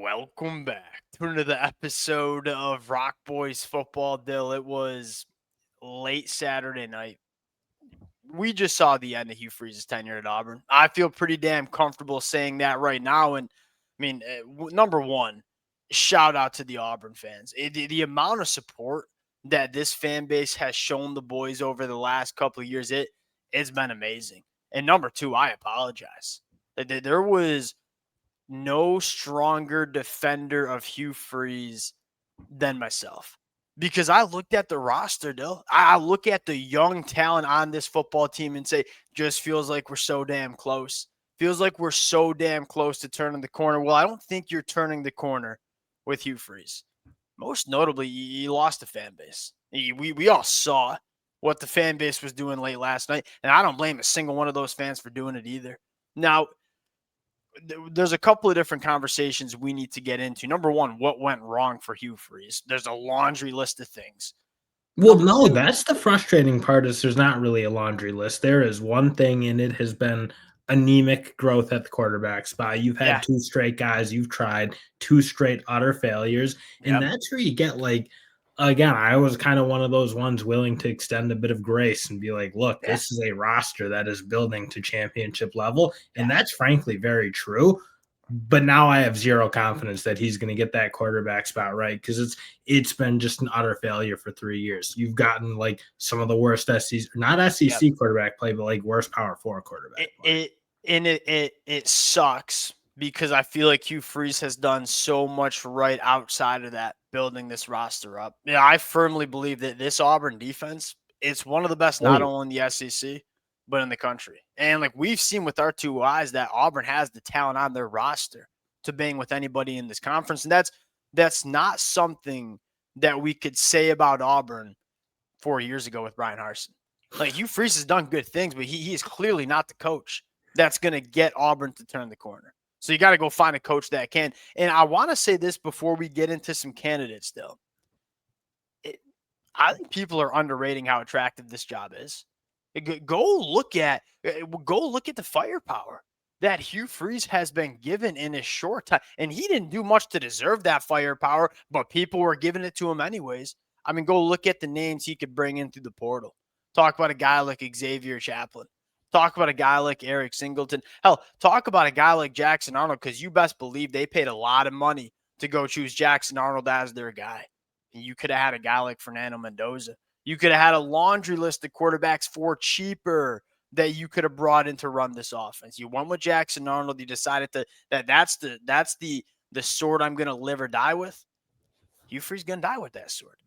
Welcome back to another episode of Rock Boys Football. Dill, it was late Saturday night. We just saw the end of Hugh Freeze's tenure at Auburn. I feel pretty damn comfortable saying that right now. And I mean, number one, shout out to the Auburn fans. The amount of support that this fan base has shown the boys over the last couple of years, it's been amazing. And number two, I apologize. There was no stronger defender of Hugh Freeze than myself. Because I looked at the roster, Dill. I look at the young talent on this football team and say, just feels like we're so damn close. Feels like we're so damn close to turning the corner. Well, I don't think you're turning the corner with Hugh Freeze. Most notably, you lost the fan base. We all saw what the fan base was doing late last night, and I don't blame a single one of those fans for doing it either. Now, there's a couple of different conversations we need to get into. Number one, what went wrong for Hugh Freeze? There's a laundry list of things. Well, Number no, two, that's the frustrating part is there's not really a laundry list. There is one thing, and it has been anemic growth at the quarterback spot. You've had yeah, 2 straight guys you've tried, 2 straight utter failures, and yep, that's where you get, again, I was kind of one of those ones willing to extend a bit of grace and be like, "Look, yeah, this is a roster that is building to championship level," and yeah. that's frankly very true. But now I have zero confidence that he's going to get that quarterback spot right because it's been just an utter failure for 3 years. You've gotten like some of the worst SEC, not Yep. SEC quarterback play, but like worst Power 4 quarterback It play. it and it sucks because I feel like Hugh Freeze has done so much right outside of that, building this roster up. Yeah, I firmly believe that this Auburn defense, it's one of the best Oh not yeah. only in the SEC but in the country. And like we've seen with our two eyes that Auburn has the talent on their roster to bang with anybody in this conference, and that's not something that we could say about Auburn 4 years ago with Brian Harsin. Like Hugh Freeze has done good things, but he is clearly not the coach that's going to get Auburn to turn the corner. So you got to go find a coach that can. And I want to say this before we get into some candidates. Still, I think people are underrating how attractive this job is. Go look at the firepower that Hugh Freeze has been given in a short time, and he didn't do much to deserve that firepower, but people were giving it to him anyways. I mean, go look at the names he could bring in through the portal. Talk about a guy like Xavier Chaplin. Talk about a guy like Eric Singleton. Hell, talk about a guy like Jackson Arnold, because you best believe they paid a lot of money to go choose Jackson Arnold as their guy. And you could have had a guy like Fernando Mendoza. You could have had a laundry list of quarterbacks for cheaper that you could have brought in to run this offense. You went with Jackson Arnold. You decided that's the sword I'm going to live or die with. Hugh Freeze going to die with that sword.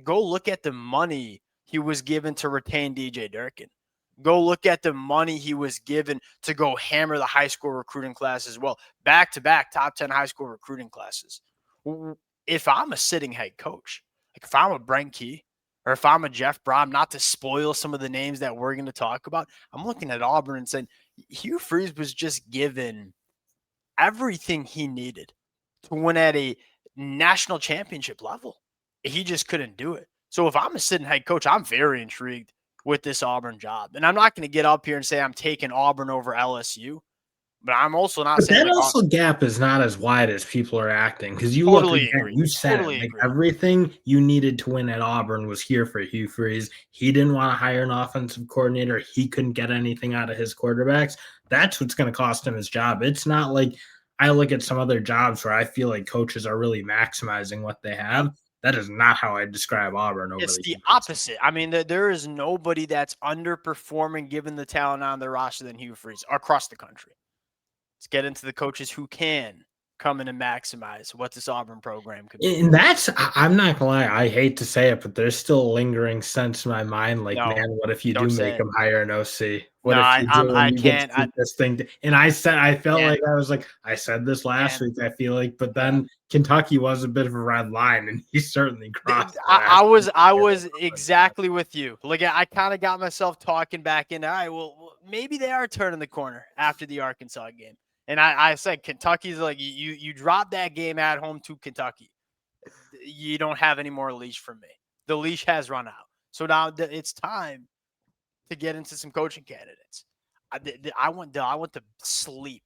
Go look at the money he was given to retain DJ Durkin. Go look at the money he was given to go hammer the high school recruiting class as well. Back to back top 10 high school recruiting classes. If I'm a sitting head coach, like if I'm a Brent Key or if I'm a Jeff Brohm, not to spoil some of the names that we're going to talk about, I'm looking at Auburn and saying Hugh Freeze was just given everything he needed to win at a national championship level. He just couldn't do it. So if I'm a sitting head coach, I'm very intrigued with this Auburn job. And I'm not going to get up here and say I'm taking Auburn over LSU, but I'm also not But saying that like, also gap is not as wide as people are acting because you look totally again, agree. you said it Totally like agree. everything you needed to win at Auburn was here for Hugh Freeze. He didn't want to hire an offensive coordinator. He couldn't get anything out of his quarterbacks. That's what's going to cost him his job. It's not like I look at some other jobs where I feel like coaches are really maximizing what they Yep. have. That is not how I describe Auburn over It's the the years. opposite. I mean, there is nobody that's underperforming given the talent on their roster than Hugh Freeze across the country. Let's get into the coaches who can come in and maximize what this Auburn program could be. And I'm not gonna lie, I hate to say it, but there's still a lingering sense in my mind, like, No, man, what if you do don't say make it. him hire an OC? No, What if you do and I you get to can't. keep this thing? And I felt Man, like I said this last man. week, I feel like, but Yeah. then Kentucky was a bit of a red line, and he certainly crossed it I last week. was I was exactly with you. Like I kind of got myself talking back in. All right, well, maybe they are turning the corner after the Arkansas game. And I said Kentucky's like you drop that game at home to Kentucky. You don't have any more leash from me. The leash has run out. So now it's time to get into some coaching candidates. I went to sleep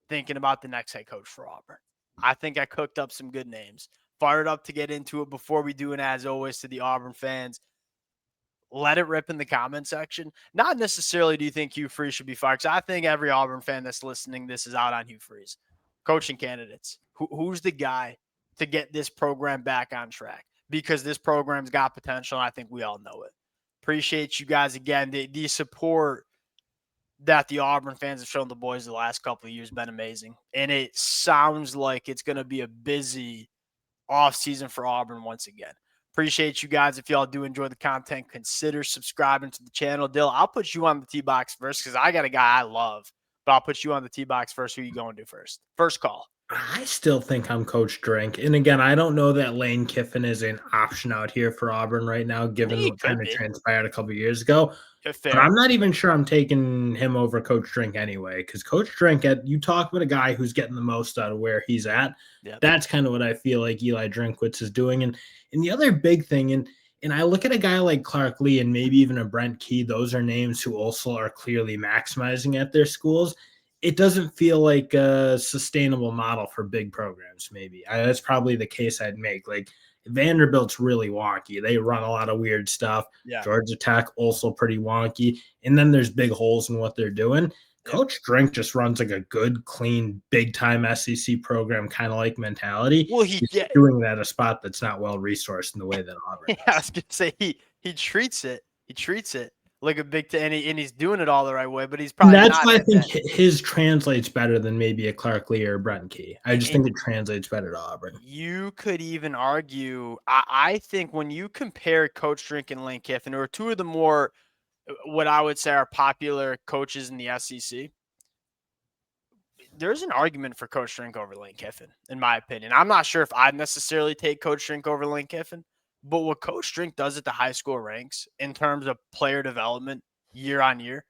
thinking about the next head coach for Auburn. I think I cooked up some good names. Fired up to get into it. Before we do, and as always, to the Auburn fans, let it rip in the comment section. Not necessarily do you think Hugh Freeze should be fired, because I think every Auburn fan that's listening this is out on Hugh Freeze. Coaching candidates. Who's the guy to get this program back on track? Because this program's got potential, and I think we all know it. Appreciate you guys again. The support that the Auburn fans have shown the boys the last couple of years has been amazing. And it sounds like it's going to be a busy offseason for Auburn once again. Appreciate you guys. If y'all do enjoy the content, consider subscribing to the channel. Dill, I'll put you on the tee box first because I got a guy I love, but I'll put you on the tee box first. Who you going to do first? First call. I still think I'm Coach Drink. And again, I don't know that Lane Kiffin is an option out here for Auburn right now, given what kind of transpired a couple of years ago. But I'm not even sure I'm taking him over Coach Drink anyway, because Coach Drink, you talk about a guy who's getting the most out of where he's at. Yep. That's kind of what I feel like Eli Drinkwitz is doing. And the other big thing, and I look at a guy like Clark Lee and maybe even a Brent Key, those are names who also are clearly maximizing at their schools. It doesn't feel like a sustainable model for big programs, maybe. That's probably the case I'd make. Like, Vanderbilt's really wonky. They run a lot of weird stuff. Yeah. Georgia Tech also pretty wonky. And then there's big holes in what they're doing. Yeah. Coach Drink just runs like a good, clean, big-time SEC program kind of like mentality. Well, he's doing that at a spot that's not well-resourced in the way that Auburn does. Yeah, I was going to say he treats it. He treats it like a big and he's doing it all the right way, but he's probably that's why I think his translates better than maybe a Clark Lee or a Brent Key. I just think it translates better to Auburn. You could even argue, I think when you compare Coach Drink and Lane Kiffin, who are two of the more, what I would say are popular coaches in the SEC, there's an argument for Coach Drink over Lane Kiffin, in my opinion. I'm not sure if I'd necessarily take Coach Drink over Lane Kiffin. But what Coach Drink does at the high school ranks in terms of player development year on year,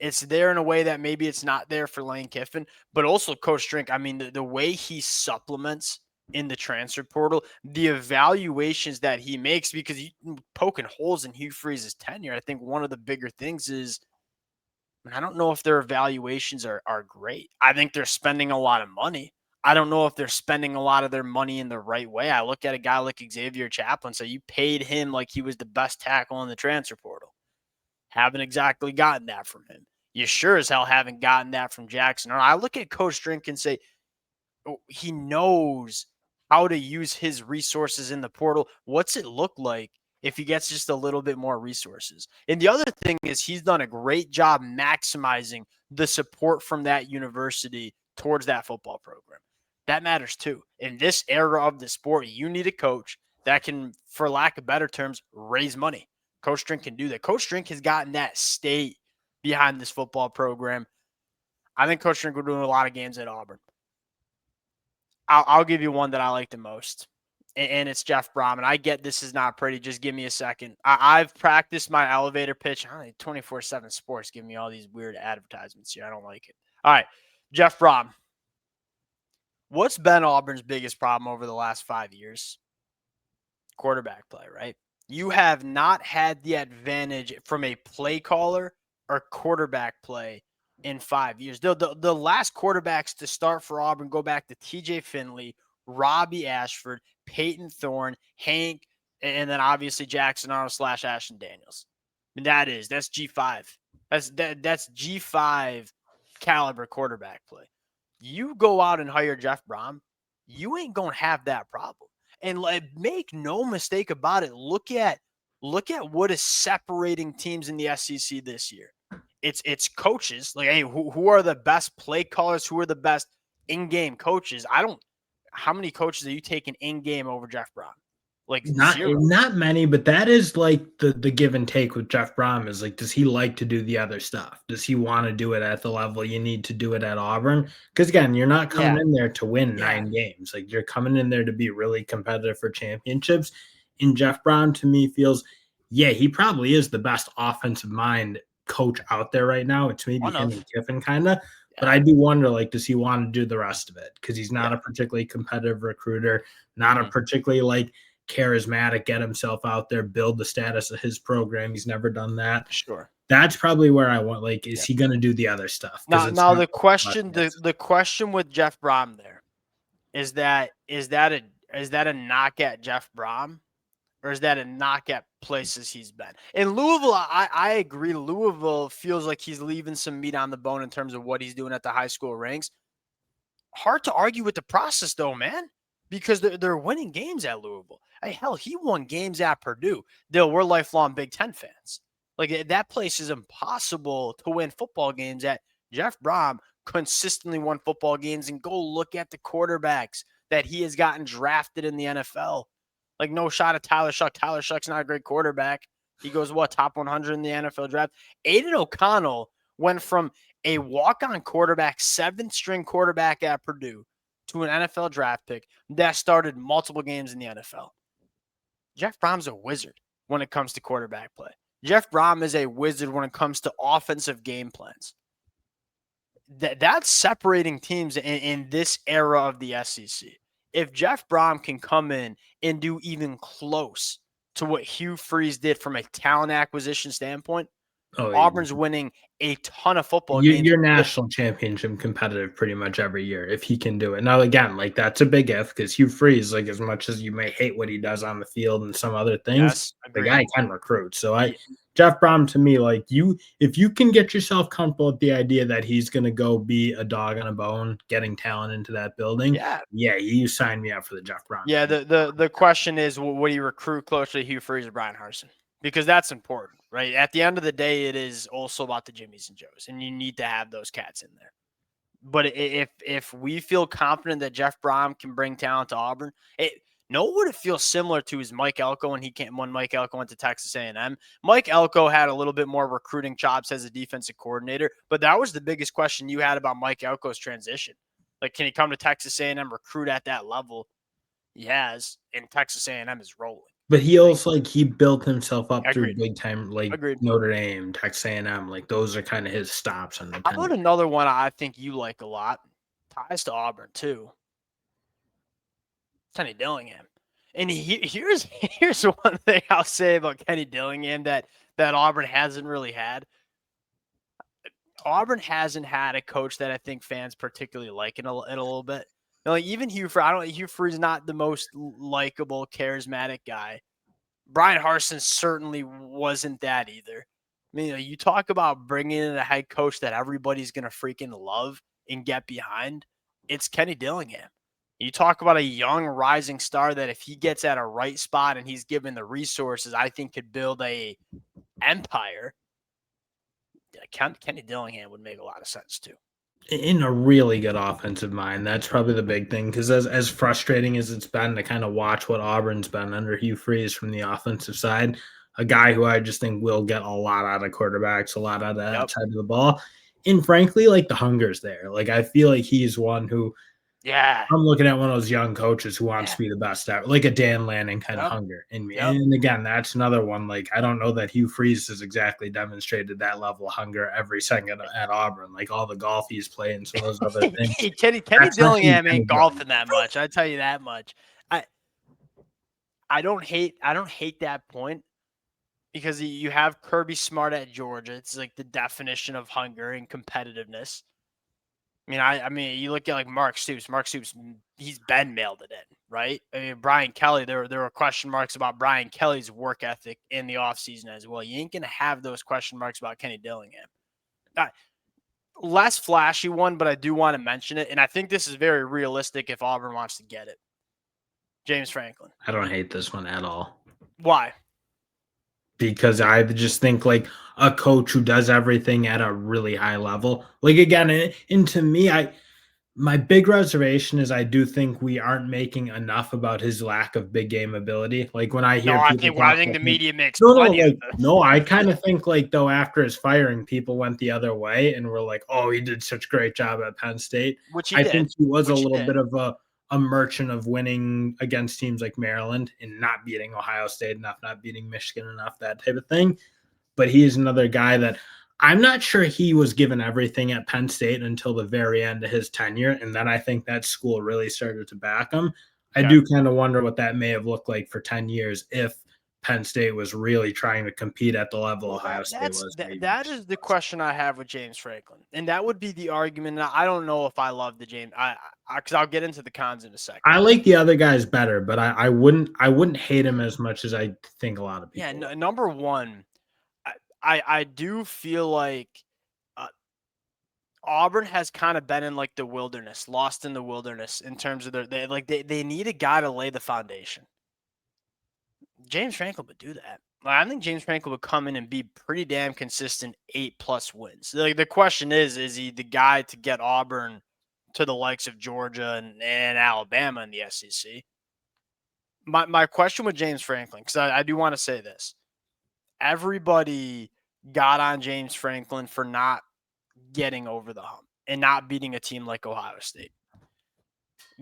it's there in a way that maybe it's not there for Lane Kiffin. But also Coach Drink, I mean, the way he supplements in the transfer portal, the evaluations that he makes, because he's poking holes in Hugh Freeze's tenure. I think one of the bigger things is, I don't know if their evaluations are great. I think they're spending a lot of money. I don't know if they're spending a lot of their money in the right way. I look at a guy like Xavier Chaplin, so you paid him like he was the best tackle in the transfer portal. Haven't exactly gotten that from him. You sure as hell haven't gotten that from Jackson. I look at Coach Drink and say, oh, he knows how to use his resources in the portal. What's it look like if he gets just a little bit more resources? And the other thing is he's done a great job maximizing the support from that university towards that football program. That matters too. In this era of the sport, you need a coach that can, for lack of better terms, raise money. Coach Drink can do that. Coach Drink has gotten that state behind this football program. I think Coach Drink will do a lot of games at Auburn. I'll give you one that I like the most, and it's Jeff Brohm. And I get this is not pretty. Just give me a second. I've practiced my elevator pitch. 24/7 Sports give me all these weird advertisements here. I don't like it. All right, Jeff Brohm. What's been Auburn's biggest problem over the last 5 years? Quarterback play, right? You have not had the advantage from a play caller or quarterback play in 5 years. The last quarterbacks to start for Auburn go back to TJ Finley, Robbie Ashford, Peyton Thorne, Hank, and then obviously Jackson Arnold / Ashton Daniels. And that's G5. That's G5 caliber quarterback play. You go out and hire Jeff Brohm, you ain't going to have that problem. And make no mistake about it. Look at what is separating teams in the SEC this year. It's coaches. Like, hey, who are the best play callers? Who are the best in-game coaches? How many coaches are you taking in-game over Jeff Brohm? Like, not many, but that is like the give and take with Jeff Brohm is like, does he like to do the other stuff? Does he want to do it at the level you need to do it at Auburn? Because again, you're not coming in there to win 9 games. Like, you're coming in there to be really competitive for championships. And Jeff Brohm, to me, feels, he probably is the best offensive mind coach out there right now. It's maybe him and Kiffin kind of. But I do wonder, like, does he want to do the rest of it? Because he's not a particularly competitive recruiter, not a particularly, like, charismatic, get himself out there, build the status of his program. He's never done that. Sure. That's probably where I want, like, is he going to do the other stuff? Now the question with Jeff Brohm there, is that a knock at Jeff Brohm, or is that a knock at places he's been? In Louisville, I agree. Louisville feels like he's leaving some meat on the bone in terms of what he's doing at the high school ranks. Hard to argue with the process, though, man, because they're winning games at Louisville. Hey, hell, he won games at Purdue. Dill, we're lifelong Big Ten fans. Like, that place is impossible to win football games at. Jeff Brohm consistently won football games, and go look at the quarterbacks that he has gotten drafted in the NFL. Like, no shot at Tyler Shuck. Tyler Shuck's not a great quarterback. He goes, top 100 in the NFL draft. Aiden O'Connell went from a walk-on quarterback, seventh-string quarterback at Purdue, to an NFL draft pick that started multiple games in the NFL. Jeff Brohm's a wizard when it comes to quarterback play. Jeff Brohm is a wizard when it comes to offensive game plans. That's separating teams in this era of the SEC. If Jeff Brohm can come in and do even close to what Hugh Freeze did from a talent acquisition standpoint, Auburn's winning a ton of football games. You're national championship competitive pretty much every year if he can do it. Now, again, like that's a big if, because Hugh Freeze, like as much as you may hate what he does on the field and some other things, the guy can recruit. So Jeff Brohm, to me, like if you can get yourself comfortable with the idea that he's going to go be a dog on a bone, getting talent into that building, you sign me up for the Jeff Brohm. Yeah, the question is, would he recruit closely to Hugh Freeze or Brian Harsin? Because that's important, right? At the end of the day, it is also about the Jimmies and Joes, and you need to have those cats in there. But if we feel confident that Jeff Brohm can bring talent to Auburn, what it feels similar to is Mike Elko when Mike Elko went to Texas A&M. Mike Elko had a little bit more recruiting chops as a defensive coordinator, but that was the biggest question you had about Mike Elko's transition. Like, can he come to Texas A&M, recruit at that level? He has, and Texas A&M is rolling. But he also he built himself up through big time, like Notre Dame, Texas A&M. Like those are kind of his stops. How about another one I think you like a lot? Ties to Auburn too. Kenny Dillingham. And here's one thing I'll say about Kenny Dillingham that Auburn hasn't really had. Auburn hasn't had a coach that I think fans particularly like in a little bit. Like even Hugh Freeze is not the most likable, charismatic guy. Brian Harsin certainly wasn't that either. I mean, you talk about bringing in a head coach that everybody's going to freaking love and get behind. It's Kenny Dillingham. You talk about a young rising star that if he gets at a right spot and he's given the resources, I think could build a empire. Kenny Dillingham would make a lot of sense too. In a really good offensive mind. That's probably the big thing, because as frustrating as it's been to kind of watch what Auburn's been under Hugh Freeze from the offensive side, a guy who I just think will get a lot out of quarterbacks, a lot out of that side of the ball. And frankly, like the hunger's there. Like I feel like he's one who I'm looking at one of those young coaches who wants to be the best ever, like a Dan Lanning kind of hunger in me. And again, that's another one. Like, I don't know that Hugh Freeze has exactly demonstrated that level of hunger every second at Auburn, like all the golf he's played and some of those other things. Kenny Dillingham ain't golfing that much. I tell you that much. I don't hate that point, because you have Kirby Smart at Georgia. It's like the definition of hunger and competitiveness. I mean, you look at like Mark Stoops. Mark Stoops, he's been mailed it in, right? I mean, Brian Kelly, there were question marks about Brian Kelly's work ethic in the offseason as well. You ain't going to have those question marks about Kenny Dillingham. Less flashy one, but I do want to mention it, and I think this is very realistic if Auburn wants to get it. James Franklin. I don't hate this one at all. Why? Because I just think like a coach who does everything at a really high level. Like again, and to me, my big reservation is I do think we aren't making enough about his lack of big game ability. Like when I hear I think the media makes I kind of think like though after his firing, people went the other way and were like, oh, he did such a great job at Penn State. I think he was a little bit of a merchant of winning against teams like Maryland and not beating Ohio State enough, not beating Michigan enough, that type of thing. But he is another guy that I'm not sure he was given everything at Penn State until the very end of his tenure. And then I think that school really started to back him. I do kind of wonder what that may have looked like for 10 years if Penn State was really trying to compete at the level Well, Ohio State was. Maybe that is the question I have with James Franklin, and that would be the argument. And I don't know if I love the James, because I'll get into the cons in a second. I like the other guys better, but I wouldn't hate him as much as I think a lot of Yeah, people would. number one, I do feel like uh, Auburn has kind of been in like the wilderness, lost in the wilderness in terms of they need a guy to lay the foundation. James Franklin would do that. I think James Franklin would come in and be pretty damn consistent 8+ wins. Like the question is he the guy to get Auburn to the likes of Georgia and Alabama in the SEC? My question with James Franklin, because I do want to say this. Everybody got on James Franklin for not getting over the hump and not beating a team like Ohio State.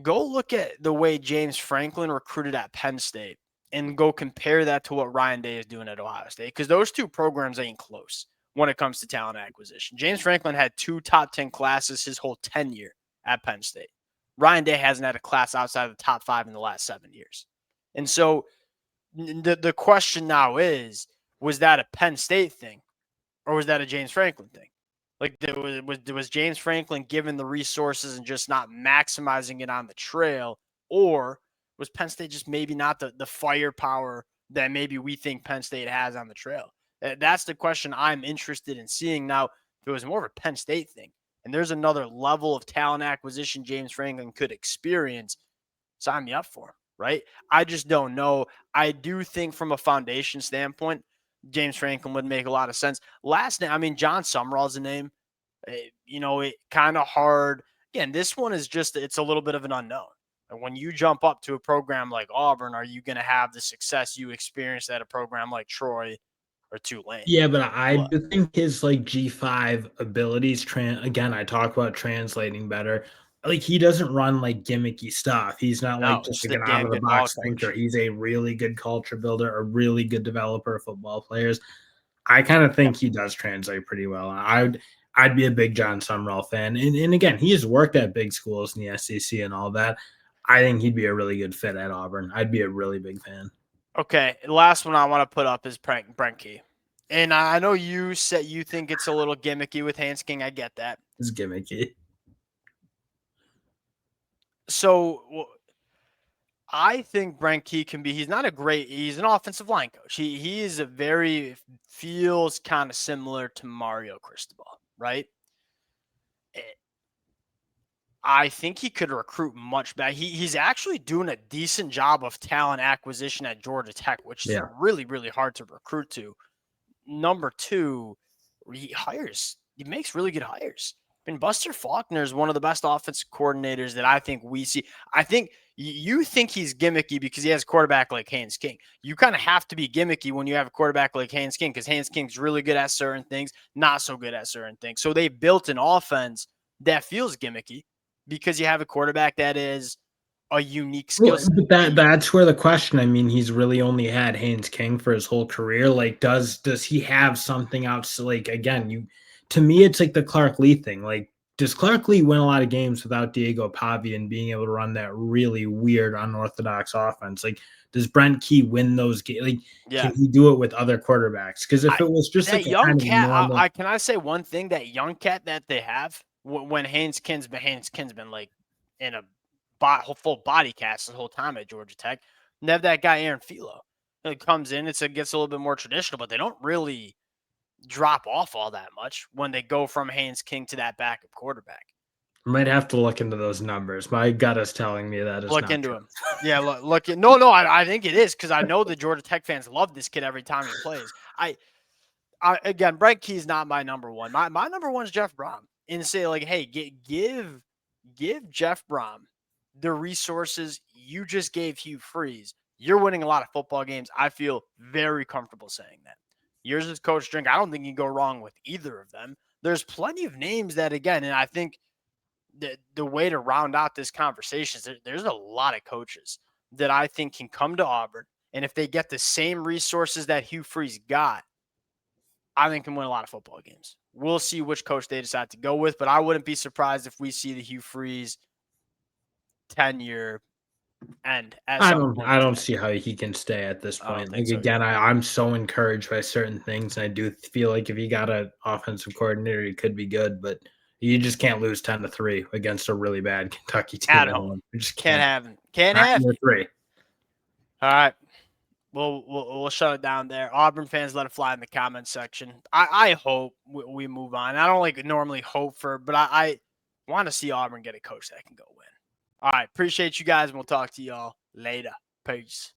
Go look at the way James Franklin recruited at Penn State and go compare that to what Ryan Day is doing at Ohio State, because those two programs ain't close when it comes to talent acquisition. James Franklin had 2 top 10 classes his whole tenure at Penn State. Ryan Day hasn't had a class outside of the top 5 in the last 7 years. And so the question now is, was that a Penn State thing or was that a James Franklin thing? Like, was James Franklin given the resources and just not maximizing it on the trail, or was Penn State just maybe not the firepower that maybe we think Penn State has on the trail? That's the question I'm interested in seeing. Now, if it was more of a Penn State thing, and there's another level of talent acquisition James Franklin could experience, sign me up for him, right? I just don't know. I do think from a foundation standpoint, James Franklin would make a lot of sense. Last name, I mean, Jon Sumrall's a name. It kind of hard. Again, this one is just, it's a little bit of an unknown. And when you jump up to a program like Auburn, are you going to have the success you experienced at a program like Troy or Tulane? Yeah, but I Look, do think his like G5 abilities again, I talk about translating better. Like he doesn't run like gimmicky stuff. He's not like no, just just like a an out damn of the good ball box thinker. coach. He's a really good culture builder, a really good developer of football players. I kind of Yep. think he does translate pretty well. I'd be a big Jon Sumrall fan. And again, he has worked at big schools in the SEC and all that. I think he'd be a really good fit at Auburn. I'd be a really big fan. Okay, the last one I want to put up is Brent Key. And I know you said you think it's a little gimmicky with Hans King. I get that. It's gimmicky. So I think Brent Key can be. He's an offensive line coach. He is feels kind of similar to Mario Cristobal, right? Eh, I think he could recruit much better. He's actually doing a decent job of talent acquisition at Georgia Tech, which is Yeah. really, really hard to recruit to. Number two, he makes really good hires. I mean, Buster Faulkner is one of the best offensive coordinators that I think we see. I think you think he's gimmicky because he has a quarterback like Haynes King. You kind of have to be gimmicky when you have a quarterback like Haynes King, because Haynes King's really good at certain things, not so good at certain things. So they built an offense that feels gimmicky because you have a quarterback that is a unique skill Well, set. but that's where the question. I mean, he's really only had Haynes King for his whole career. Like, does he have something else? Like, again, to me, it's like the Clark Lee thing. Like, does Clark Lee win a lot of games without Diego Pavia and being able to run that really weird, unorthodox offense? Like, does Brent Key win those games? Like, Yeah. can he do it with other quarterbacks? Because if I, it was just that like a young kind of cat, normal, I can I say one thing? That young cat that they have when Haynes Kin's been like in a full body cast the whole time at Georgia Tech. And they have that guy Aaron Philo. He comes in, gets a little bit more traditional, but they don't really drop off all that much when they go from Haynes King to that backup quarterback. might have to look into those numbers. My gut is telling me that is Look not into true. him. Yeah, look. No. I think it is, because I know the Georgia Tech fans love this kid every time he plays. Again, Brent Key's not my number one. My number one is Jeff Brohm. And say like, hey, give Jeff Brohm the resources you just gave Hugh Freeze. You're winning a lot of football games. I feel very comfortable saying that. Yours is Coach Drink. I don't think you can go wrong with either of them. There's plenty of names that, again, and I think the way to round out this conversation is there's a lot of coaches that I think can come to Auburn, and if they get the same resources that Hugh Freeze got, I think can win a lot of football games. We'll see which coach they decide to go with, but I wouldn't be surprised if we see the Hugh Freeze tenure end at I some don't point I don't today. see how he can stay at this I don't point. think Like, so again, either. I'm so encouraged by certain things, and I do feel like if he got an offensive coordinator, he could be good, but you just can't lose 10-3 against a really bad Kentucky team At at home. home. You just Can't can't. have him. Can't Not have in you. the 3. All right. We'll shut it down there. Auburn fans, let it fly in the comments section. I hope we move on. I don't like normally hope for, but I want to see Auburn get a coach that can go win. All right. Appreciate you guys, and we'll talk to y'all later. Peace.